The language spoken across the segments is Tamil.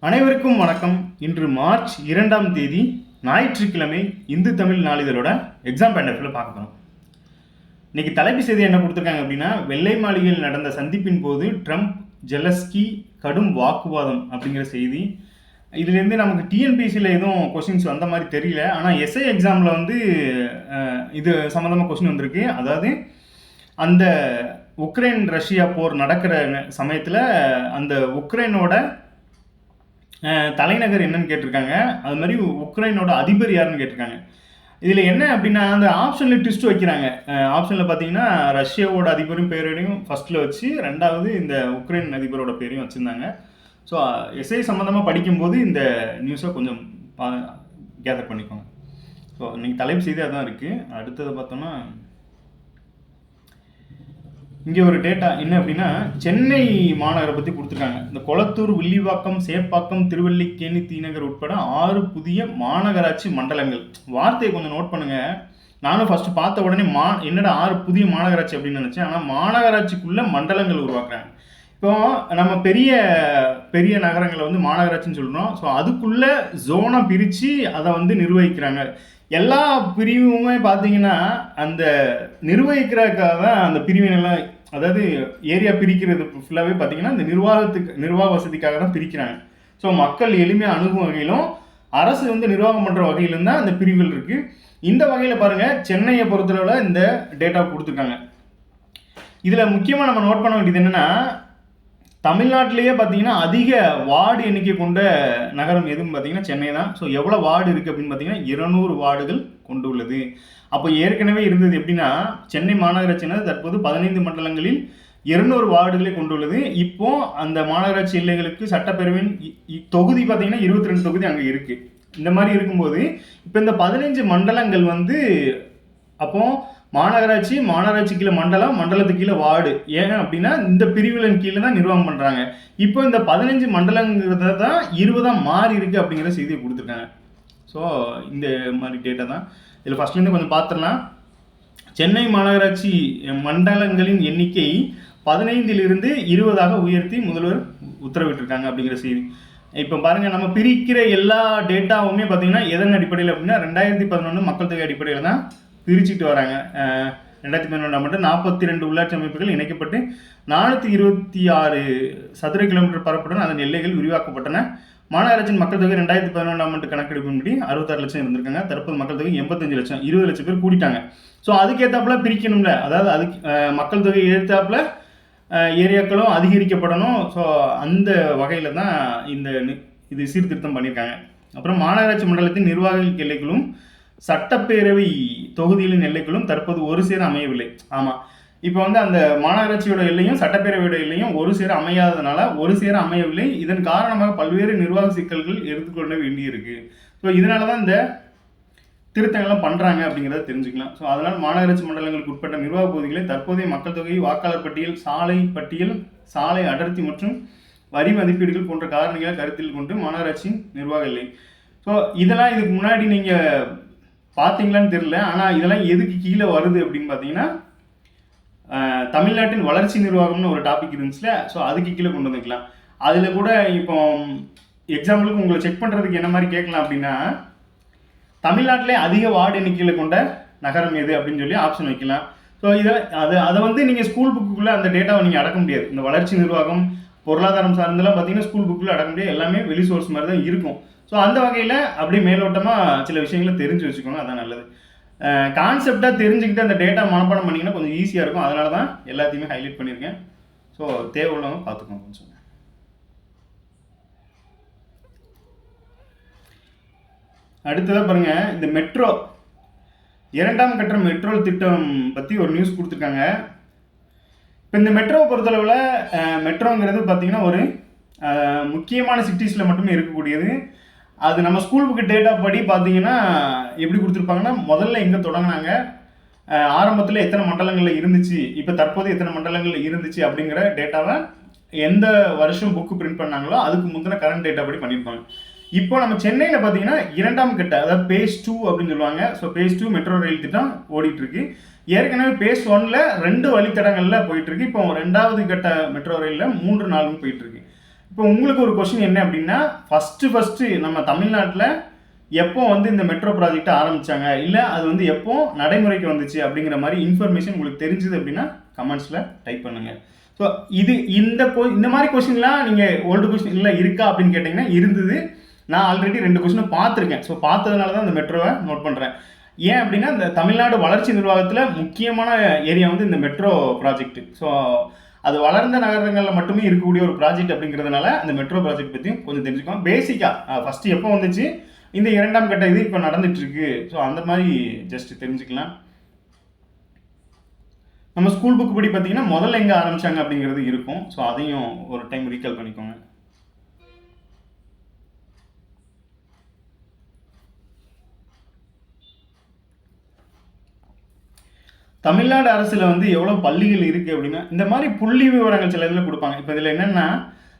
அனைவருக்கும் வணக்கம். இன்று மார்ச் 2ஆம் தேதி ஞாயிற்றுக்கிழமை இந்து தமிழ் நாளிதழோட எக்ஸாம் பேண்டர்ல பார்க்க போறோம். இன்னைக்கு தலைப்பு செய்தி என்ன கொடுத்துருக்காங்க அப்படின்னா, வெள்ளை மாளிகையில் நடந்த சந்திப்பின் போது ட்ரம்ப் ஜெலஸ்கி கடும் வாக்குவாதம் அப்படிங்கிற செய்தி. இதுலேருந்து நமக்கு டிஎன்பிசியில் எதுவும் கொஸ்டின்ஸ் வந்த மாதிரி தெரியல. ஆனால் எஸ்ஐ எக்ஸாமில் வந்து இது சம்மந்தமாக கொஸ்டின் வந்திருக்கு. அதாவது அந்த உக்ரைன் ரஷ்யா போர் நடக்கிற சமயத்தில் அந்த உக்ரைனோட தலைநகர் என்னன்னு கேட்டிருக்காங்க. அது மாதிரி உக்ரைனோட அதிபர் யாருன்னு கேட்டிருக்காங்க. இதில் என்ன அப்படின்னா, அந்த ஆப்ஷனில் ட்விஸ்ட் வைக்கிறாங்க. ஆப்ஷனில் பார்த்தீங்கன்னா ரஷ்யாவோட அதிபரும் பேரையும் ஃபஸ்ட்டில் வச்சு, ரெண்டாவது இந்த உக்ரைன் அதிபரோட பேரையும் வச்சுருந்தாங்க. ஸோ எஸ்ஐ சம்மந்தமாக படிக்கும்போது இந்த நியூஸை கொஞ்சம் கேதர் பண்ணிக்கோங்க. ஸோ இன்றைக்கி தலைப்பு செய்தி அதான் இருக்குது. அடுத்தது பார்த்தோம்னா, இங்கே ஒரு டேட்டா என்ன அப்படின்னா, சென்னை மாநகரை பற்றி கொடுத்துருக்காங்க. இந்த கொளத்தூர், வில்லிவாக்கம், சேப்பாக்கம், திருவல்லிக்கேணி, தீநகர் உட்பட 6 புதிய மாநகராட்சி மண்டலங்கள். வார்த்தையை கொஞ்சம் நோட் பண்ணுங்கள். நானும் ஃபஸ்ட்டு பார்த்த உடனே என்னடா 6 புதிய மாநகராட்சி அப்படின்னு நினச்சேன். ஆனால் மாநகராட்சிக்குள்ளே மண்டலங்கள் உருவாக்குறாங்க. இப்போ நம்ம பெரிய பெரிய நகரங்களை வந்து மாநகராட்சின்னு சொல்கிறோம். ஸோ அதுக்குள்ளே ஜோனை பிரித்து அதை வந்து நிர்வகிக்கிறாங்க. எல்லா பிரிவுமே பார்த்தீங்கன்னா அந்த நிர்வகிக்கிறதுக்காக தான் அந்த பிரிவினெல்லாம், அதாவது ஏரியா பிரிக்கிறது ஃபுல்லாகவே பார்த்தீங்கன்னா இந்த நிர்வாக வசதிக்காக தான் பிரிக்கிறாங்க. ஸோ மக்கள் எளிமையாக அணுகும் வகையிலும் அரசு வந்து நிர்வாகம் பண்ணுற வகையிலும் தான் அந்த பிரிவுகள் இருக்குது. இந்த வகையில் பாருங்கள், சென்னையை பொறுத்தளவில் இந்த டேட்டா கொடுத்துருக்காங்க. இதில் முக்கியமாக நம்ம நோட் பண்ண வேண்டியது என்னென்னா, தமிழ்நாட்டிலேயே பார்த்தீங்கன்னா அதிக வார்டு எண்ணிக்கை கொண்ட நகரம் எதுன்னு பார்த்தீங்கன்னா சென்னை தான். ஸோ எவ்வளோ வார்டு இருக்குது அப்படின்னு பார்த்தீங்கன்னா 200 வார்டுகள் கொண்டுள்ளது. அப்போ ஏற்கனவே இருந்தது எப்படின்னா, சென்னை மாநகராட்சியினர் தற்போது 15 மண்டலங்களில் 200 வார்டுகளை கொண்டுள்ளது. இப்போ அந்த மாநகராட்சி எல்லைகளுக்கு சட்டப்பேரவையின் தொகுதி பார்த்தீங்கன்னா 22 தொகுதி அங்கே இருக்குது. இந்த மாதிரி இருக்கும்போது இப்போ இந்த 15 மண்டலங்கள் வந்து, அப்போ மாநகராட்சி கீழே மண்டலம், மண்டலத்துக்கு கீழே வார்டு. ஏன் அப்படின்னா இந்த பிரிவுகளின் கீழே தான் நிர்வாகம் பண்ணுறாங்க. இப்போ இந்த 15 மண்டலங்கிறத தான் 20 மாறி இருக்குது அப்படிங்கிற செய்தியை கொடுத்துருக்காங்க. ஸோ இந்த மாதிரி டேட்டா தான் இதில் ஃபஸ்ட்லேருந்து கொஞ்சம் பார்த்துடலாம். சென்னை மாநகராட்சி மண்டலங்களின் எண்ணிக்கை 15லிருந்து 20ஆக உயர்த்தி முதல்வர் உத்தரவிட்டிருக்காங்க அப்படிங்கிற செய்தி. இப்போ பாருங்கள், நம்ம பிரிக்கிற எல்லா டேட்டாவுமே பார்த்தீங்கன்னா எதன் அடிப்படையில் அப்படின்னா 2011 மக்கள் தொகை அடிப்படையில் தான் பிரிச்சுட்டு வராங்க. 2011 மட்டும் 42 உள்ளாட்சி அமைப்புகள் இணைக்கப்பட்டு 426 சதுர கிலோமீட்டர் பரப்புடன் அதன் எல்லைகள் விரிவாக்கப்பட்டன. மாநகராட்சியின் மக்கள் தொகை 2011 ஆண்டு கணக்கெடுப்பின்படி 66 லட்சம் இருந்திருக்காங்க. தற்போது மக்கள் தொகை 85 லட்சம், 20 லட்சம் பேர் கூட்டிட்டாங்க. ஸோ அதுக்கேற்றாப்புல பிரிக்கணும்ல, அதாவது அதுக்கு மக்கள் தொகை ஏற்றாப்புல ஏரியாக்களும் அதிகரிக்கப்படணும். ஸோ அந்த வகையில் தான் இது சீர்திருத்தம் பண்ணியிருக்காங்க. அப்புறம் மாநகராட்சி மண்டலத்தின் நிர்வாக எல்லைகளும் சட்டப்பேரவை தொகுதிகளின் எல்லைகளும் தற்போது ஒரு சேர அமையவில்லை. ஆமாம், இப்போ வந்து அந்த மாநகராட்சியோட எல்லையும் சட்டப்பேரவையோட எல்லையும் ஒரு சேர அமையாததுனால ஒரு சேர அமையவில்லை. இதன் காரணமாக பல்வேறு நிர்வாக சிக்கல்கள் எடுத்துக்கொள்ள வேண்டியிருக்கு. ஸோ இதனால தான் இந்த திருத்தங்கள்லாம் பண்ணுறாங்க அப்படிங்கிறத தெரிஞ்சுக்கலாம். ஸோ அதனால் மாநகராட்சி மண்டலங்களுக்கு உட்பட்ட நிர்வாக பகுதிகளை தற்போதைய மக்கள் தொகை, வாக்காளர் பட்டியல், சாலை பட்டியல், சாலை அடர்த்தி மற்றும் வரி மதிப்பீடுகள் போன்ற காரணிகளை கருத்தில் கொண்டு மாநகராட்சி நிர்வாக இல்லை. ஸோ இதெல்லாம் இதுக்கு முன்னாடி நீங்கள் பார்த்தீங்களான்னு தெரியல. ஆனால் இதெல்லாம் எதுக்கு கீழே வருது அப்படின்னு பார்த்தீங்கன்னா, தமிழ்நாட்டின் வளர்ச்சி நிர்வாகம்னு ஒரு டாபிக் இருந்துச்சுல, ஸோ அதுக்கு கீழே கொண்டு வந்துக்கலாம். அதில் கூட இப்போ எக்ஸாம்பிளுக்கு உங்களை செக் பண்ணுறதுக்கு என்ன மாதிரி கேட்கலாம் அப்படின்னா, தமிழ்நாட்டிலே அதிக வார்டு எண்ணிக்கையில் கொண்ட நகரம் எது அப்படின்னு சொல்லி ஆப்ஷன் வைக்கலாம். ஸோ அதை வந்து நீங்கள் ஸ்கூல் புக்குக்குள்ளே அந்த டேட்டாவை நீங்கள் அடக்க முடியாது. இந்த வளர்ச்சி நிர்வாகம், பொருளாதாரம் சார்ந்தெல்லாம் பார்த்தீங்கன்னா ஸ்கூல் புக்கில் அடக்க முடியாது. எல்லாமே வெளி சோர்ஸ் மாதிரி தான் இருக்கும். ஸோ அந்த வகையில் அப்படியே மேலோட்டமாக சில விஷயங்களை தெரிஞ்சு வச்சுக்கோங்க, அதான் நல்லது. கான்செப்டாக தெரிஞ்சுக்கிட்டு அந்த டேட்டா மனப்பாடம் பண்ணிங்கன்னா கொஞ்சம் ஈஸியாக இருக்கும். அதனால தான் எல்லாத்தையுமே ஹைலைட் பண்ணியிருக்கேன். ஸோ தேவை உள்ளவங்க பார்த்துக்கோங்க கொஞ்சம். அடுத்ததாக பாருங்கள், இந்த மெட்ரோ 2ஆம் கட்ட மெட்ரோ திட்டம் பற்றி ஒரு நியூஸ் கொடுத்துருக்காங்க. இப்போ இந்த மெட்ரோவை பொறுத்தளவில் மெட்ரோங்கிறது பார்த்திங்கன்னா ஒரு முக்கியமான சிட்டிஸில் மட்டுமே இருக்கக்கூடியது. அது நம்ம ஸ்கூல் புக்கு டேட்டா படி பார்த்தீங்கன்னா எப்படி கொடுத்துருப்பாங்கன்னா, முதல்ல எங்கே தொடங்கினாங்க, ஆரம்பத்தில் எத்தனை மண்டலங்களில் இருந்துச்சு, இப்போ தற்போது எத்தனை மண்டலங்களில் இருந்துச்சு அப்படிங்கிற டேட்டாவை எந்த வருஷம் புக்கு பிரிண்ட் பண்ணாங்களோ அதுக்கு முந்தின கரண்ட் டேட்டா படி பண்ணியிருப்பாங்க. இப்போ நம்ம சென்னையில் பார்த்தீங்கன்னா 2ஆம் கட்ட, அதாவது பேஸ் 2 அப்படின்னு சொல்லுவாங்க. ஸோ பேஸ் 2 மெட்ரோ ரயில் திட்டம் ஓடிட்டுருக்கு. ஏற்கனவே பேஸ் 1ல் 2 வழித்தடங்களில் போயிட்டுருக்கு. இப்போ 2வது கட்ட மெட்ரோ ரயிலில் 3 நாளும் போயிட்டுருக்கு. இப்போ உங்களுக்கு ஒரு கொஸ்டின் என்ன அப்படின்னா, ஃபஸ்ட்டு நம்ம தமிழ்நாட்டில் எப்போ வந்து இந்த மெட்ரோ ப்ராஜெக்ட் ஆரம்பிச்சாங்க, இல்லை அது வந்து எப்போ நடைமுறைக்கு வந்துச்சு அப்படிங்கிற மாதிரி இன்ஃபர்மேஷன் உங்களுக்கு தெரிஞ்சுது அப்படின்னா கமெண்ட்ஸில் டைப் பண்ணுங்க. ஸோ இந்த மாதிரி கொஸ்டின்லாம் நீங்கள் ஓல்டு கொஸ்டின் இல்லை இருக்கா அப்படின்னு கேட்டிங்கன்னா இருந்தது. நான் ஆல்ரெடி 2 கொஸ்டினும் பார்த்துருக்கேன். ஸோ பார்த்ததுனால தான் இந்த மெட்ரோவை நோட் பண்ணுறேன். ஏன் அப்படின்னா இந்த தமிழ்நாடு வளர்ச்சி நிர்வாகத்தில் முக்கியமான ஏரியா வந்து இந்த மெட்ரோ ப்ராஜெக்ட். ஸோ அது வளர்ந்த நகரங்களில் மட்டுமே இருக்கக்கூடிய ஒரு ப்ராஜெக்ட் அப்படிங்கிறதுனால அந்த மெட்ரோ ப்ராஜெக்ட் பற்றியும் கொஞ்சம் தெரிஞ்சுக்கோங்க. பேசிக்காக ஃபஸ்ட்டு எப்போ வந்துச்சு, இந்த 2ஆம் கட்ட இது இப்போ நடந்துட்டு இருக்கு. ஸோ அந்த மாதிரி ஜஸ்ட் தெரிஞ்சுக்கலாம். நம்ம ஸ்கூல் புக் படி பார்த்தீங்கன்னா முதல்ல எங்கே ஆரம்பிச்சாங்க அப்படிங்கிறது இருக்கும். ஸோ அதையும் ஒரு டைம் ரீகால் பண்ணிக்கோங்க. தமிழ்நாடு அரசில் வந்து எவ்வளோ பள்ளிகள் இருக்குது அப்படின்னா இந்த மாதிரி புள்ளி விவரங்கள் சில இதில் கொடுப்பாங்க. இப்போ இதில் என்னென்னா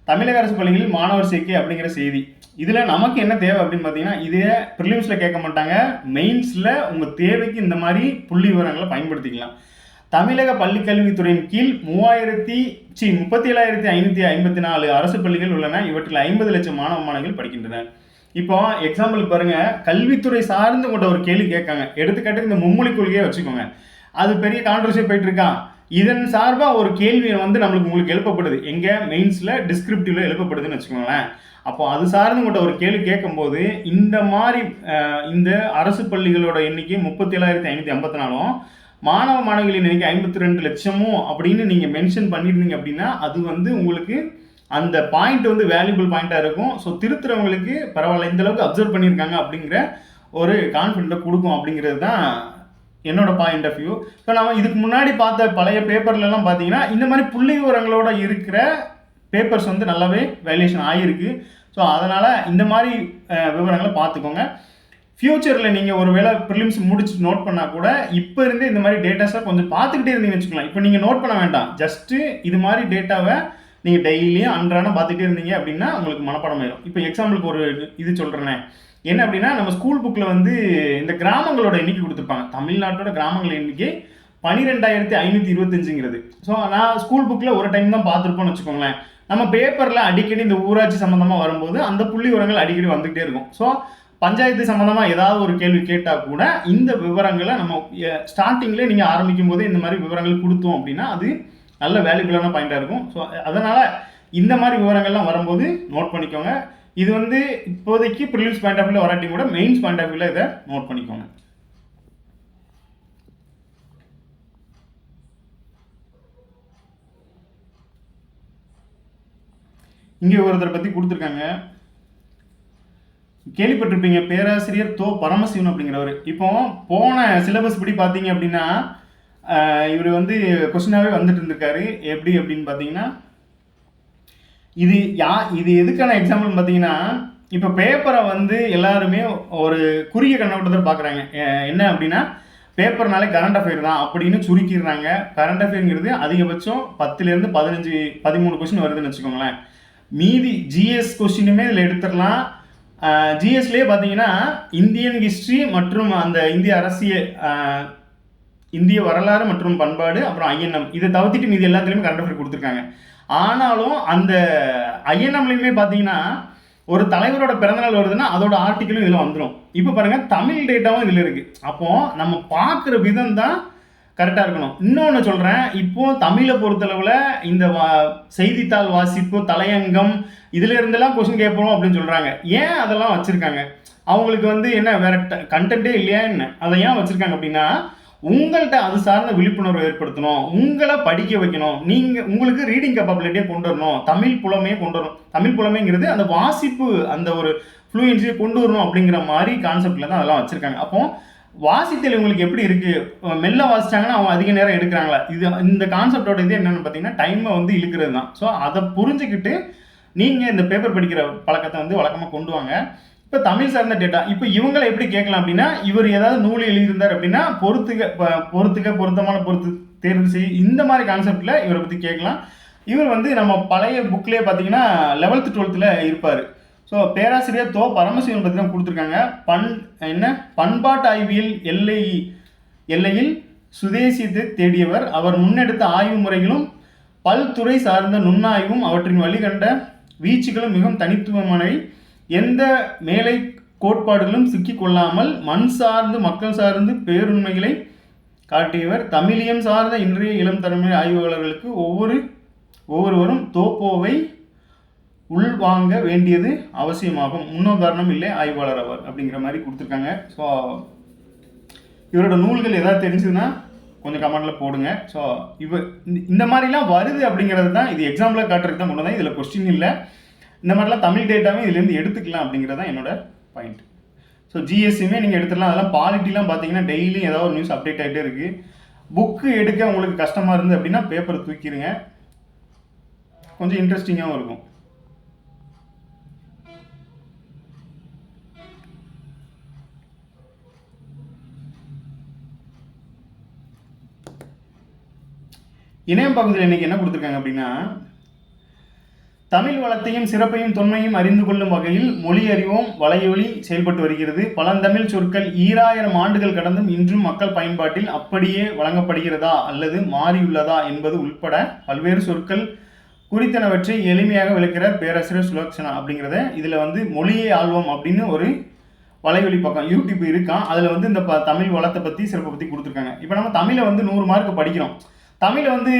தமிழக அரசு பள்ளிகளில் மாணவர் சேர்க்கை அப்படிங்கிற செய்தி. இதில் நமக்கு என்ன தேவை அப்படின்னு பார்த்தீங்கன்னா, இதே ப்ரிலிம்ஸில் கேட்க மாட்டாங்க, மெயின்ஸில் உங்கள் தேவைக்கு இந்த மாதிரி புள்ளி விவரங்களை பயன்படுத்திக்கலாம். தமிழக பள்ளிக்கல்வித்துறையின் கீழ் 37,554 அரசு பள்ளிகள் உள்ளன. இவற்றில் 50 லட்சம் மாணவ மாணவிகள் படிக்கின்றன. இப்போ எக்ஸாம்பிளுக்கு பாருங்க, கல்வித்துறை சார்ந்து கொண்ட ஒரு கேள்வி கேட்காங்க. எடுத்துக்காட்டுக்கு இந்த மும்மொழி கொள்கையை வச்சுக்கோங்க. அது பெரிய கான்ட்ரவர்சியாக போயிட்டு இருக்கான். இதன் சார்பாக ஒரு கேள்வி வந்து உங்களுக்கு எழுப்பப்படுது. எங்கே மெயின்ஸில் டிஸ்கிரிப்டிவ்ல எழுப்பப்படுதுன்னு வச்சுக்கோங்களேன். அப்போ அது சார்ந்து கொண்ட ஒரு கேள்வி கேட்கும்போது இந்த மாதிரி இந்த அரசு பள்ளிகளோட எண்ணிக்கை 37,554 மாணவ மாணவிகளின் எண்ணிக்கை 52 லட்சமும் அப்படின்னு நீங்கள் மென்ஷன் பண்ணியிருந்தீங்க அப்படின்னா அது வந்து உங்களுக்கு அந்த பாயிண்ட் வந்து வேல்யூபிள் பாயிண்டாக இருக்கும். ஸோ திருத்துறவங்களுக்கு பரவாயில்ல, இந்த அளவுக்கு அப்சர்வ் பண்ணியிருக்காங்க அப்படிங்கிற ஒரு கான்ஃபிடென்ட்டை கொடுக்கும் அப்படிங்கிறது தான் என்னோட பாயிண்ட் ஆஃப் வியூ. ஸோ நம்ம இதுக்கு முன்னாடி பார்த்த பழைய பேப்பர்லலாம் பார்த்தீங்கன்னா இந்த மாதிரி புள்ளி விவரங்களோட இருக்கிற பேப்பர்ஸ் வந்து நல்லாவே வேல்யூஷன் ஆகிருக்கு. ஸோ அதனால் இந்த மாதிரி விவரங்களை பார்த்துக்கோங்க. ஃப்யூச்சரில் நீங்கள் ஒரு வேளை ப்ரிலிம்ஸ் முடிச்சு நோட் பண்ணால் கூட இப்போ இருந்து இந்த மாதிரி டேட்டாஸை கொஞ்சம் பார்த்துக்கிட்டே இருந்தீங்கன்னு வச்சுக்கலாம். இப்போ நீங்கள் நோட் பண்ண வேண்டாம், ஜஸ்ட்டு இது மாதிரி டேட்டாவை நீங்கள் டெய்லியும் அன்றாடம் பார்த்துட்டே இருந்தீங்க அப்படின்னா உங்களுக்கு மனப்பாடம் ஆயிடும். இப்போ எக்ஸாம்பிளுக்கு ஒரு இது சொல்கிறேனே, என்ன அப்படின்னா நம்ம ஸ்கூல் புக்கில் வந்து இந்த கிராமங்களோட எண்ணிக்கை கொடுத்துருப்பாங்க. தமிழ்நாட்டோட கிராமங்கள் எண்ணிக்கை 12,525ங்கிறது. ஸோ நான் ஸ்கூல் புக்கில் ஒரு டைம் தான் பார்த்துருப்போம்னு வச்சுக்கோங்களேன். நம்ம பேப்பரில் அடிக்கடி இந்த ஊராட்சி சம்மந்தமாக வரும்போது அந்த புள்ளி விவரங்கள் அடிக்கடி வந்துகிட்டே இருக்கும். ஸோ பஞ்சாயத்து சம்மந்தமாக ஏதாவது ஒரு கேள்வி கேட்டால் கூட இந்த விவரங்களை நம்ம ஸ்டார்டிங்லேயே நீங்கள் ஆரம்பிக்கும் போதே இந்த மாதிரி விவரங்கள் கொடுத்தோம் அப்படின்னா அது நல்ல வேல்யூபிளான பாயிண்டாக இருக்கும். ஸோ அதனால் இந்த மாதிரி விவரங்கள்லாம் வரும்போது நோட் பண்ணிக்கோங்க. இது வந்து இப்போதைக்கு ப்ரிலிம்ஸ் பாயிண்ட் ஆஃப் வியூவில் வராட்டி கூட மெயின்ஸ் பாயிண்ட் ஆஃப் வியூவில் இதை நோட் பண்ணிக்கோங்க. இங்கே ஒருத்தரை பற்றி கொடுத்துருக்காங்க, கேள்விப்பட்டிருப்பீங்க, பேராசிரியர் தோ பரமசிவன் அப்படிங்கிறவர். இப்போ போன சிலபஸ் படி பார்த்தீங்க அப்படின்னா இவர் வந்து கொஸ்டினாகவே வந்துட்டு இருந்திருக்காரு. எப்படி அப்படின்னு பார்த்தீங்கன்னா இது எதுக்கான எக்ஸாம்பிள் பார்த்தீங்கன்னா, இப்போ பேப்பரை வந்து எல்லாருமே ஒரு குறுகிய கண்ணோட்டத்தில் பார்க்குறாங்க. என்ன அப்படின்னா பேப்பர்னாலே கரண்ட் அஃபேர் தான் அப்படின்னு சுருக்கிடுறாங்க. கரண்ட் அஃபேருங்கிறது அதிகபட்சம் 10லேருந்து 13 கொஸ்டின் வருதுன்னு வச்சுக்கோங்களேன். மீதி ஜிஎஸ் கொஸ்டினுமே இதில் எடுத்துடலாம். ஜிஎஸ்லேயே பார்த்தீங்கன்னா இந்தியன் ஹிஸ்ட்ரி மற்றும் அந்த இந்திய அரசியல், இந்திய வரலாறு மற்றும் பண்பாடு, அப்புறம் ஐஎன்எம், இதை தவிர்த்துட்டு மீதி எல்லாத்துலேயுமே கரண்ட் அஃபேர் கொடுத்துருக்காங்க. ஆனாலும் அந்த ஐஎன்எம்லையுமே பார்த்தீங்கன்னா ஒரு தலைவரோட பிறந்தநாள் வருதுன்னா அதோட ஆர்டிக்கிளும் இதில் வந்துடும். இப்போ பாருங்கள், தமிழ் டேட்டாவும் இதில் இருக்குது. அப்போது நம்ம பார்க்குற விதம் தான் கரெக்டாக இருக்கணும். இன்னொன்று சொல்கிறேன், இப்போது தமிழை பொறுத்தளவில் இந்த செய்தித்தாள் வாசிப்பு, தலையங்கம், இதில் இருந்தெல்லாம் கொஸ்டின் கேட்போம் அப்படின்னு சொல்கிறாங்க. ஏன் அதெல்லாம் வச்சுருக்காங்க? அவங்களுக்கு வந்து என்ன வேறு கண்டென்ட்டே இல்லையா என்ன? அதை ஏன் வச்சுருக்காங்க அப்படின்னா உங்கள்கிட்ட அது சார்ந்த விழிப்புணர்வு ஏற்படுத்தணும், உங்களை படிக்க வைக்கணும், உங்களுக்கு ரீடிங் கேப்பபிலிட்டியை கொண்டு வரணும், தமிழ் புலமையை கொண்டு வரணும். தமிழ் புலமைங்கிறது அந்த வாசிப்பு, அந்த ஒரு ஃப்ளூயன்சியை கொண்டு வரணும் அப்படிங்கிற மாதிரி கான்செப்டில் தான் அதெல்லாம் வச்சுருக்காங்க. அப்போ வாசித்தல் இவங்களுக்கு எப்படி இருக்குது, மெல்ல வாசிச்சாங்கன்னா அவங்க அதிக நேரம் எடுக்கிறாங்களா, இந்த கான்செப்டோட இது என்னென்னு பார்த்தீங்கன்னா டைமை வந்து இழுக்கிறது தான். ஸோ அதை புரிஞ்சுக்கிட்டு நீங்கள் இந்த பேப்பர் படிக்கிற பழக்கத்தை வந்து வழக்கமாக கொண்டு வாங்க. இப்போ தமிழ் சார்ந்த டேட்டா இப்போ இவங்களை எப்படி கேட்கலாம் அப்படின்னா, இவர் ஏதாவது நூல் எழுதியிருந்தார் அப்படின்னா பொருத்தமான தேர்வு செய்ய, இந்த மாதிரி கான்செப்டில் இவரை பற்றி கேட்கலாம். இவர் வந்து நம்ம பழைய புக்லேயே பார்த்தீங்கன்னா 11th 12th இருப்பார். ஸோ பேராசிரியர் தோ பரமசிவன் பற்றி தான் கொடுத்துருக்காங்க. பண்பாட்டு ஆய்வியல் எல்லையில் சுதேசியத்தை தேடியவர். அவர் முன்னெடுத்த ஆய்வு முறைகளும் பல்துறை சார்ந்த நுண்ணாய்வும் அவற்றின் வழிகண்ட வீச்சுகளும் மிகவும் தனித்துவமானவை, எந்த மேலை கோட்பாடுகளும் சிக்கிக்கொள்ளாமல் மண் சார்ந்து மக்கள் சார்ந்து பேருண்மைகளை காட்டியவர். தமிழியம் சார்ந்த இன்றைய இளம் தலைமுறை ஆய்வாளர்களுக்கு ஒவ்வொருவரும் தோப்போவை உள்வாங்க வேண்டியது அவசியமாகும். முன்னுதாரணம் இல்லை ஆய்வாளர் அவர் அப்படிங்கிற மாதிரி கொடுத்துருக்காங்க. ஸோ இவரோட நூல்கள் ஏதாவது தெரிஞ்சதுன்னா கொஞ்சம் கமெண்ட்டில் போடுங்க. ஸோ இந்த மாதிரிலாம் வருது அப்படிங்கிறது தான், இது எக்ஸாம்பிளாக காட்டுறதுக்கு தான் கொண்டு தான், இதில் கொஸ்டின் இல்லை. இந்த மாதிரிலாம் தமிழ் டேட்டாவும் இதுலேருந்து எடுத்துக்கலாம் அப்படிங்கிறது தான் என்னோட பாயிண்ட். ஸோ ஜிஎஸ்சியுமே நீங்கள் எடுத்துடலாம். அதெல்லாம் பாலிட்டிலாம் பார்த்தீங்கன்னா டெய்லியும் ஏதாவது ஒரு நியூஸ் அப்டேட் ஆகிட்டே இருக்குது. புக்கு எடுக்க உங்களுக்கு கஷ்டமாக இருந்து அப்படின்னா பேப்பரை தூக்கிடுங்க, கொஞ்சம் இன்ட்ரெஸ்டிங்காகவும் இருக்கும். இணையம் பகுதியில் இன்றைக்கி என்ன கொடுத்துருக்காங்க அப்படின்னா, தமிழ் வளத்தையும் சிறப்பையும் தொன்மையும் அறிந்து கொள்ளும் வகையில் மொழி அறிவோம் வலையொலி செயல்பட்டு வருகிறது. பழந்தமிழ் சொற்கள் 2000 ஆண்டுகள் கடந்தும் இன்றும் மக்கள் பயன்பாட்டில் அப்படியே வழங்கப்படுகிறதா அல்லது மாறியுள்ளதா என்பது உட்பட பல்வேறு சொற்கள் குறித்தனவற்றை எளிமையாக விளக்கிறார் பேராசிரியர் சுலக்ஷனா அப்படிங்கிறத. இதில் வந்து மொழியை ஆழ்வோம் அப்படின்னு ஒரு வலைவழி பக்கம் யூடியூப் இருக்கான். அதில் வந்து இந்த தமிழ் வளத்தை பற்றி சிறப்பை பற்றி கொடுத்துருக்காங்க. இப்போ நம்ம தமிழை வந்து 100 மார்க் படிக்கிறோம். தமிழை வந்து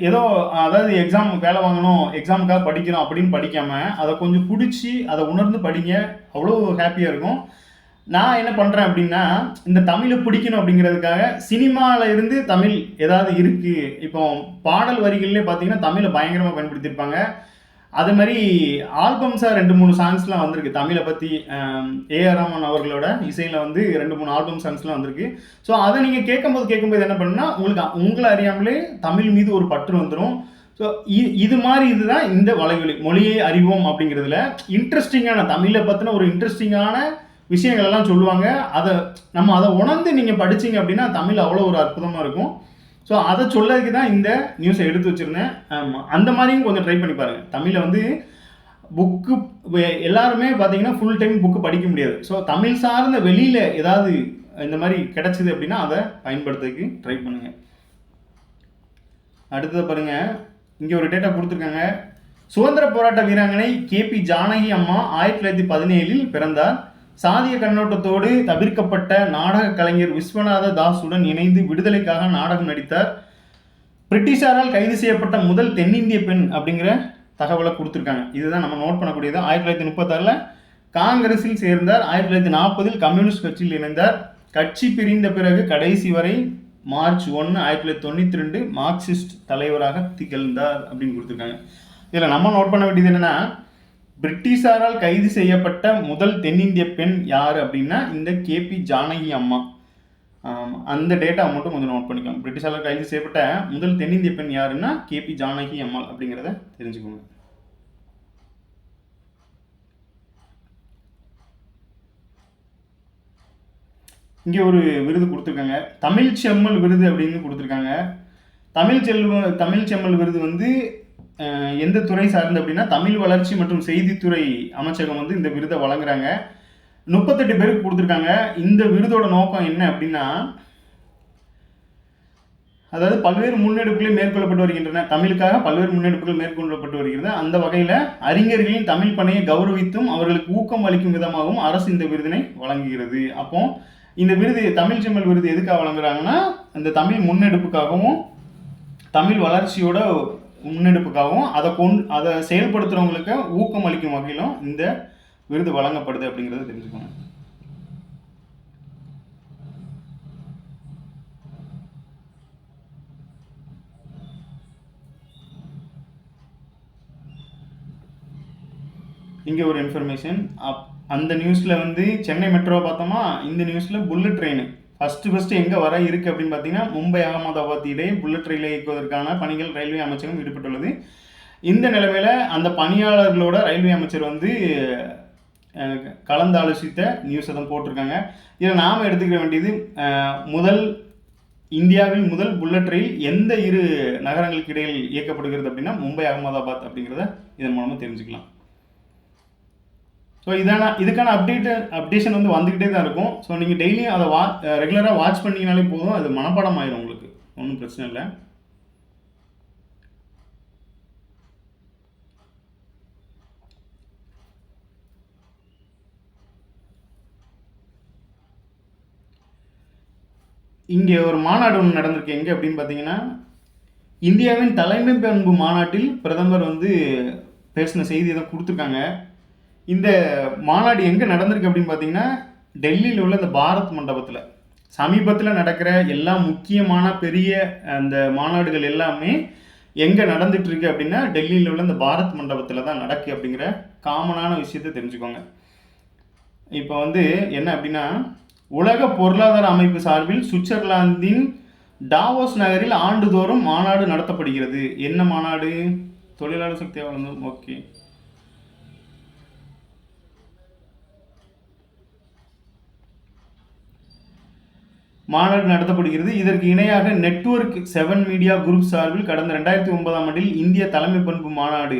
ஏதோ அதாவது எக்ஸாம் வேலை வாங்கணும், எக்ஸாமுக்காக படிக்கிறோம் அப்படின்னு படிக்காமல் அதை கொஞ்சம் பிடிச்சி அதை உணர்ந்து படிங்க, அவ்வளோ ஹாப்பியாக இருக்கும். நான் என்ன பண்ணுறேன் அப்படின்னா, இந்த தமிழை பிடிக்கணும் அப்படிங்கிறதுக்காக சினிமாவில் இருந்து தமிழ் ஏதாவது இருக்குது. இப்போ பாடல் வரிகள்லேயே பார்த்தீங்கன்னா தமிழை பயங்கரமாக பயன்படுத்தியிருப்பாங்க. அது மாதிரி ஆல்பம்ஸாக 2-3 சாங்ஸ்லாம் வந்திருக்கு தமிழை பற்றி. ஏஆர் ரஹ்மான் அவர்களோட இசையில் வந்து 2-3 ஆல்பம் சாங்ஸ்லாம் வந்திருக்கு. ஸோ அதை நீங்கள் கேட்கும்போது என்ன பண்ணுன்னா, உங்களை அறியாமலே தமிழ் மீது ஒரு பற்று வந்துடும். ஸோ இது மாதிரி இதுதான் இந்த வலைவழி மொழியை அறிவோம் அப்படிங்கிறதுல இன்ட்ரெஸ்டிங்கான தமிழை பற்றின ஒரு இன்ட்ரெஸ்டிங்கான விஷயங்கள் எல்லாம் சொல்லுவாங்க. அதை உணர்ந்து நீங்கள் படிச்சிங்க அப்படின்னா தமிழ் அவ்வளோ ஒரு அற்புதமாக இருக்கும். ஸோ அதை சொல்லதுக்கு தான் இந்த நியூஸை எடுத்து வச்சுருந்தேன். அந்த மாதிரியும் கொஞ்சம் ட்ரை பண்ணி பாருங்கள். தமிழை வந்து புக்கு எல்லாருமே பார்த்தீங்கன்னா ஃபுல் டைம் புக்கு படிக்க முடியாது. ஸோ தமிழ் சார்ந்த வெளியில் ஏதாவது இந்த மாதிரி கிடச்சிது அப்படின்னா அதை பயன்படுத்துறதுக்கு ட்ரை பண்ணுங்கள். அடுத்தது பாருங்கள், இங்கே ஒரு டேட்டா கொடுத்துருக்காங்க. சுதந்திர போராட்ட வீராங்கனை KP ஜானகி அம்மா 1917 பிறந்தார். சாதிய கண்ணோட்டத்தோடு தவிர்க்கப்பட்ட நாடக கலைஞர் விஸ்வநாத தாஸுடன் இணைந்து விடுதலைக்காக நாடகம் நடித்தார். பிரிட்டிஷாரால் கைது செய்யப்பட்ட முதல் தென்னிந்திய பெண் அப்படிங்கிற தகவலை கொடுத்துருக்காங்க. இதுதான் நம்ம நோட் பண்ணக்கூடியது. 1936 காங்கிரஸில் சேர்ந்தார். 1940 கம்யூனிஸ்ட் கட்சியில் இணைந்தார். கட்சி பிரிந்த பிறகு கடைசி வரை மார்ச் 1, 1992 மார்க்சிஸ்ட் தலைவராக திகழ்ந்தார் அப்படின்னு கொடுத்துருக்காங்க. இதில் நம்ம நோட் பண்ண வேண்டியது என்னென்னா, பிரிட்டிஷாரால் கைது செய்யப்பட்ட முதல் தென்னிந்திய பெண் யார் அப்படின்னா இந்த KP ஜானகி அம்மா. அந்த டேட்டா மட்டும் கொஞ்சம் நோட் பண்ணிக்கோங்க. பிரிட்டிஷாரால் கைது செய்யப்பட்ட முதல் தென்னிந்திய பெண் யாருன்னா KP ஜானகி அம்மாள் அப்படிங்கிறத தெரிஞ்சுக்கோங்க. இங்கே ஒரு விருது கொடுத்துருக்காங்க, தமிழ் செம்மல் விருது அப்படின்னு கொடுத்துருக்காங்க. தமிழ் செம்மல் விருது வந்து எந்த துறை சார்ந்து அப்படின்னா தமிழ் வளர்ச்சி மற்றும் செய்தித்துறை அமைச்சகம் வந்து இந்த விருதை வழங்குறாங்க. 38 பேருக்கு கொடுத்துருக்காங்க. இந்த விருதோட நோக்கம் என்ன அப்படின்னா, அதாவது பல்வேறு முன்னெடுப்புகள் மேற்கொள்ளப்பட்டு வருகின்றன. தமிழுக்காக பல்வேறு முன்னெடுப்புகள் மேற்கொள்ளப்பட்டு வருகிறது. அந்த வகையில் அறிஞர்களின் தமிழ் பணியை கௌரவித்தும் அவர்களுக்கு ஊக்கம் அளிக்கும் விதமாகவும் அரசு இந்த விருதினை வழங்குகிறது. அப்போ இந்த விருது தமிழ் செம்மல் விருது எதுக்காக வழங்குறாங்கன்னா, இந்த தமிழ் முன்னெடுப்புக்காகவும் தமிழ் வளர்ச்சியோட முன்னெடுப்புக்காகவும் அதை செயல்படுத்துகிறவங்களுக்கு ஊக்கம் அளிக்கும் வகையிலும் இந்த விருது வழங்கப்படுது அப்படிங்கிறத தெரிஞ்சுக்கோங்க. இங்கே ஒரு இன்ஃபர்மேஷன். அந்த நியூஸில் வந்து சென்னை மெட்ரோ பார்த்தோமா, இந்த நியூஸில் புல்லட் ட்ரெயின் ஃபஸ்ட்டு எங்கே வர இருக்குது அப்படின்னு பார்த்தீங்கன்னா, மும்பை அகமதாபாத் இடையே புல்லட் ரயிலை இயக்குவதற்கான பணிகள் ரயில்வே அமைச்சகம் ஈடுபட்டுள்ளது. இந்த நிலைமையில் அந்த பணியாளர்களோட ரயில்வே அமைச்சர் வந்து கலந்தாலோசித்த நியூஸை தான் போட்டிருக்காங்க. இதில் நாம் எடுத்துக்க வேண்டியது, இந்தியாவில் முதல் புல்லட் ரயில் எந்த 2 நகரங்களுக்கு இடையில் இயக்கப்படுகிறது அப்படின்னா மும்பை அகமதாபாத் அப்படிங்கிறத இதன் மூலமாக தெரிஞ்சுக்கலாம். ஸோ இதுக்கான அப்டேஷன் வந்து வந்துக்கிட்டே தான் இருக்கும். ஸோ நீங்கள் டெய்லியும் அதை ரெகுலராக வாட்ச் பண்ணிங்கனாலே போதும், அது மனப்பாடம் ஆயிடும் உங்களுக்கு, ஒன்றும் பிரச்சனை இல்லை. இங்கே ஒரு மாநாடு ஒன்று நடந்திருக்கு. எங்கே அப்படின்னு பார்த்தீங்கன்னா, இந்தியாவின் தலைமை பண்பு மாநாட்டில் பிரதமர் வந்து பேசின செய்தியை தான் கொடுத்துருக்காங்க. இந்த மாநாடு எங்கே நடந்திருக்கு அப்படின்னு பார்த்தீங்கன்னா, டெல்லியில் உள்ள இந்த பாரத் மண்டபத்தில். சமீபத்தில் நடக்கிற எல்லா முக்கியமான பெரிய அந்த மாநாடுகள் எல்லாமே எங்கே நடந்துட்டுருக்கு அப்படின்னா, டெல்லியில் உள்ள இந்த பாரத் மண்டபத்தில் தான் நடக்கு அப்படிங்கிற காமனான விஷயத்தை தெரிஞ்சுக்கோங்க. இப்போ வந்து என்ன அப்படின்னா, உலக பொருளாதார அமைப்பு சார்பில் சுவிட்சர்லாந்தின் டாவோஸ் நகரில் ஆண்டுதோறும் மாநாடு நடத்தப்படுகிறது. என்ன மாநாடு? தொழிலாளர் சக்தியாக வளர்ந்தோம். ஓகே, மாநாடு நடத்தப்படுகிறது. இதற்கு இணையாக நெட்வொர்க் 7 மீடியா குரூப் சார்பில் கடந்த 2009ஆம் ஆண்டில் இந்திய தலைமை பண்பு மாநாடு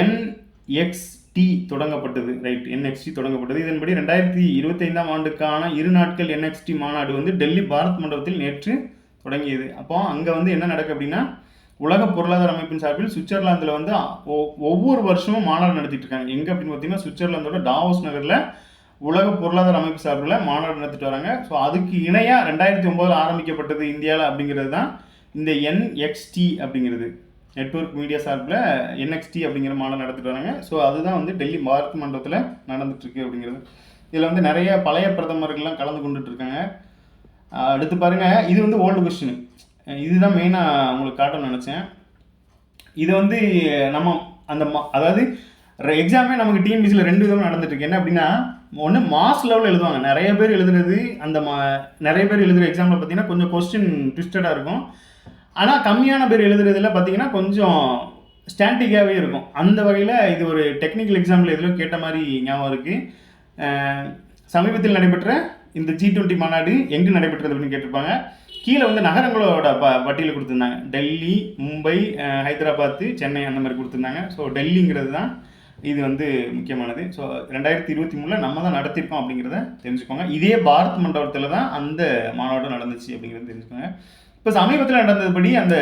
NXT தொடங்கப்பட்டது. ரைட், NXT தொடங்கப்பட்டது. இதன்படி 2025ஆம் ஆண்டுக்கான 2 நாட்கள் NXT மாநாடு வந்து டெல்லி பாரத் மண்டபத்தில் நேற்று தொடங்கியது. அப்போ அங்கே வந்து என்ன நடக்கு அப்படின்னா, உலக பொருளாதார அமைப்பின் சார்பில் சுவிட்சர்லாந்தில் வந்து ஒவ்வொரு வருஷமும் மாநாடு நடத்திட்டு இருக்காங்க. எங்கே அப்படின்னு பார்த்தீங்கன்னா, சுவிட்சர்லாந்தோட டாவோஸ் நகரில் உலக பொருளாதார அமைப்பு சார்பில் மாநாடு நடத்திட்டு வராங்க. ஸோ அதுக்கு இணையாக 2009 ஆரம்பிக்கப்பட்டது இந்தியாவில் அப்படிங்கிறது தான் இந்த NXT அப்படிங்கிறது. நெட்வொர்க் மீடியா சார்பில் NXT அப்படிங்கிற மாநாடு நடத்திட்டு வராங்க. ஸோ அதுதான் வந்து டெல்லி பாரத் மண்டபத்தில் நடந்துட்டுருக்கு அப்படிங்கிறது. இதில் வந்து நிறைய பழைய பிரதமர்கள்லாம் கலந்து கொண்டுட்டு இருக்காங்க. அடுத்து பாருங்கள், இது வந்து ஓல்டு கொஸ்டின். இதுதான் மெயினாக உங்களுக்கு காட்டணும்னு நினச்சேன். இது வந்து நம்ம அந்த அதாவது எக்ஸாமே நமக்கு டிஎன்பிசியில் 2 விதமாக நடந்துட்டுருக்கு. என்ன அப்படின்னா, ஒன்று மாஸ் லெவலில் எழுதுவாங்க. நிறைய பேர் எழுதுறது அந்த நிறைய பேர் எழுதுகிற எக்ஸாமில் பார்த்தீங்கன்னா கொஞ்சம் கொஸ்டின் ட்விஸ்டடாக இருக்கும். ஆனால் கம்மியான பேர் எழுதுறதுல பார்த்தீங்கன்னா கொஞ்சம் ஸ்டாண்டிக்காகவே இருக்கும். அந்த வகையில் இது ஒரு டெக்னிக்கல் எக்ஸாமில் எதில் கேட்ட மாதிரி ஞாபகம் இருக்குது. சமீபத்தில் நடைபெற்ற இந்த G20 மாநாடு எங்கே நடைபெற்றது அப்படின்னு கேட்டிருப்பாங்க. கீழே வந்து நகரங்களோட பட்டியல் கொடுத்துருந்தாங்க. டெல்லி, மும்பை, ஹைதராபாத்து, சென்னை அந்த மாதிரி கொடுத்துருந்தாங்க. ஸோ டெல்லிங்கிறது தான் இது வந்து முக்கியமானது. ஸோ 2023 நம்ம தான் நடத்திருக்கோம் அப்படிங்கிறத தெரிஞ்சுக்கோங்க. இதே பாரத் மண்டபத்தில் தான் அந்த மாநாடு நடந்துச்சு அப்படிங்கிறத தெரிஞ்சுக்கோங்க. இப்போ சமீபத்தில் நடந்ததுபடி அந்த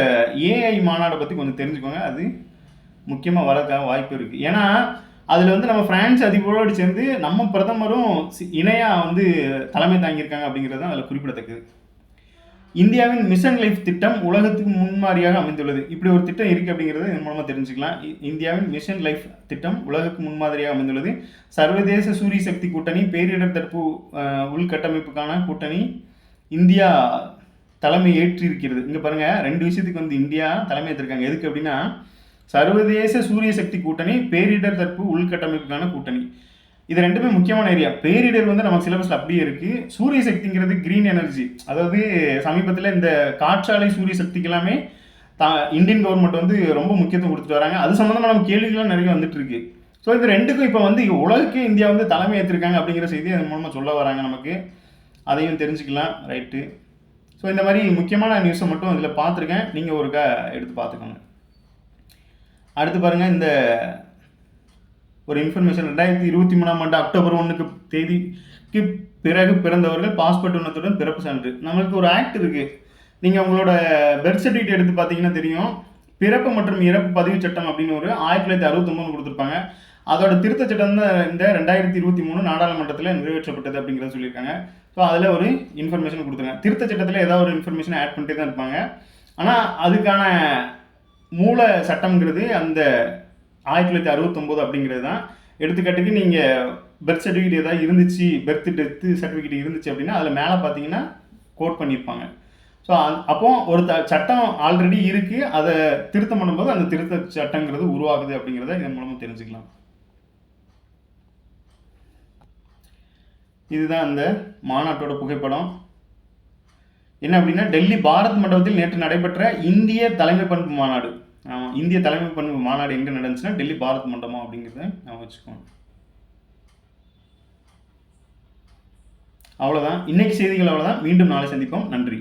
AI மாநாடை பற்றி கொஞ்சம் தெரிஞ்சுக்கோங்க. அது முக்கியமாக வரதுக்காக வாய்ப்பு இருக்குது. ஏன்னா அதில் வந்து நம்ம பிரான்ஸ் அதிபரோடு சேர்ந்து நம்ம பிரதமரும் இணையாக வந்து தலைமை தாங்கியிருக்காங்க அப்படிங்கிறது தான் அதில் குறிப்பிடத்தக்கது. இந்தியாவின் மிஷன் லைஃப் திட்டம் உலகத்துக்கு முன்மாதிரியாக அமைந்துள்ளது. இப்படி ஒரு திட்டம் இருக்குது அப்படிங்கிறது இதன் மூலமாக தெரிஞ்சுக்கலாம். இந்தியாவின் மிஷன் லைஃப் திட்டம் உலகுக்கு முன்மாதிரியாக அமைந்துள்ளது. சர்வதேச சூரிய சக்தி கூட்டணி, பேரிடர் தடுப்பு உள்கட்டமைப்புக்கான கூட்டணி இந்தியா தலைமை ஏற்றி இருக்கிறது. இங்கே பாருங்கள், 2 விஷயத்துக்கு வந்து இந்தியா தலைமை ஏற்றிருக்காங்க. எதுக்கு அப்படின்னா, சர்வதேச சூரிய சக்தி கூட்டணி, பேரிடர் தடுப்பு உள்கட்டமைப்புக்கான கூட்டணி. இது 2மே முக்கியமான ஏரியா. பேரிடர் வந்து நமக்கு சிலபஸில் அப்படியே இருக்குது. சூரிய சக்திங்கிறது க்ரீன் எனர்ஜி. அதாவது சமீபத்தில் இந்த காற்றாலை சூரிய சக்திக்கு எல்லாமே இந்தியன் கவர்மெண்ட் வந்து ரொம்ப முக்கியத்துவம் கொடுத்துட்டு வராங்க. அது சம்மந்தமாக நம்ம கேள்விகள்லாம் நிறைய வந்துட்டு இருக்கு. ஸோ இந்த 2க்கும் இப்போ வந்து உலகுக்கே இந்தியா வந்து தலைமை ஏற்றிருக்காங்க அப்படிங்கிற செய்தி அதன் மூலமாக சொல்ல வராங்க நமக்கு. அதையும் தெரிஞ்சுக்கலாம். ரைட்டு. ஸோ இந்த மாதிரி முக்கியமான நியூஸை மட்டும் இதில் பார்த்துருக்கேன். நீங்கள் ஒருக்கா எடுத்து பார்த்துக்கோங்க. அடுத்து பாருங்கள், இந்த ஒரு இன்ஃபர்மேஷன். 2023ஆம் ஆண்டு அக்டோபர் 1 தேதிக்கு பிறகு பிறந்தவர்கள் பாஸ்போர்ட் உணத்துடன் பிறப்பு சான்று. நம்மளுக்கு ஒரு ஆக்ட் இருக்குது. நீங்கள் உங்களோட பெர்த் சர்டிஃபிகேட் எடுத்து பார்த்தீங்கன்னா தெரியும். பிறப்பு மற்றும் இறப்பு பதிவு சட்டம் அப்படின்னு ஒரு 1969 கொடுத்துருப்பாங்க. அதோட திருத்த சட்டம் தான் இந்த 2023 நாடாளுமன்றத்தில் நிறைவேற்றப்பட்டது அப்படிங்கிறத சொல்லியிருக்காங்க. ஸோ அதில் ஒரு இன்ஃபர்மேஷன் கொடுத்துருங்க. திருத்த சட்டத்தில் ஏதாவது ஒரு இன்ஃபர்மேஷன் ஆட் பண்ணிட்டே தான் இருப்பாங்க. ஆனால் அதுக்கான மூல சட்டம்ங்கிறது அந்த 1969 அப்படிங்கிறது தான். எடுத்துக்காட்டுக்கு நீங்கள் பெர்த் சர்டிஃபிகேட் ஏதாவது இருந்துச்சு, பெர்த் டெத்து சர்டிஃபிகேட் இருந்துச்சு அப்படின்னா அதில் மேலே பார்த்தீங்கன்னா கோட் பண்ணியிருப்பாங்க. ஸோ அப்போ ஒரு சட்டம் ஆல்ரெடி இருக்குது, அதை திருத்தம் பண்ணும்போது அந்த திருத்த சட்டங்கிறது உருவாகுது அப்படிங்கிறத இதன் மூலமாக தெரிஞ்சுக்கலாம். இதுதான் அந்த மாநாட்டோட புகைப்படம். என்ன அப்படின்னா, டெல்லி பாரத் மண்டபத்தில் நேற்று நடைபெற்ற இந்திய தலைமை பண்பு மாநாடு. இந்திய தலைமை பண்பு மாநாடு எங்கே நடந்துச்சுன்னா டெல்லி பாரத் மண்டபம் அப்படிங்கிறத நான் வச்சுக்கோங்க. அவ்வளோதான் இன்னைக்கு செய்திகள். அவ்வளோதான். மீண்டும் நாளை சந்திப்போம். நன்றி.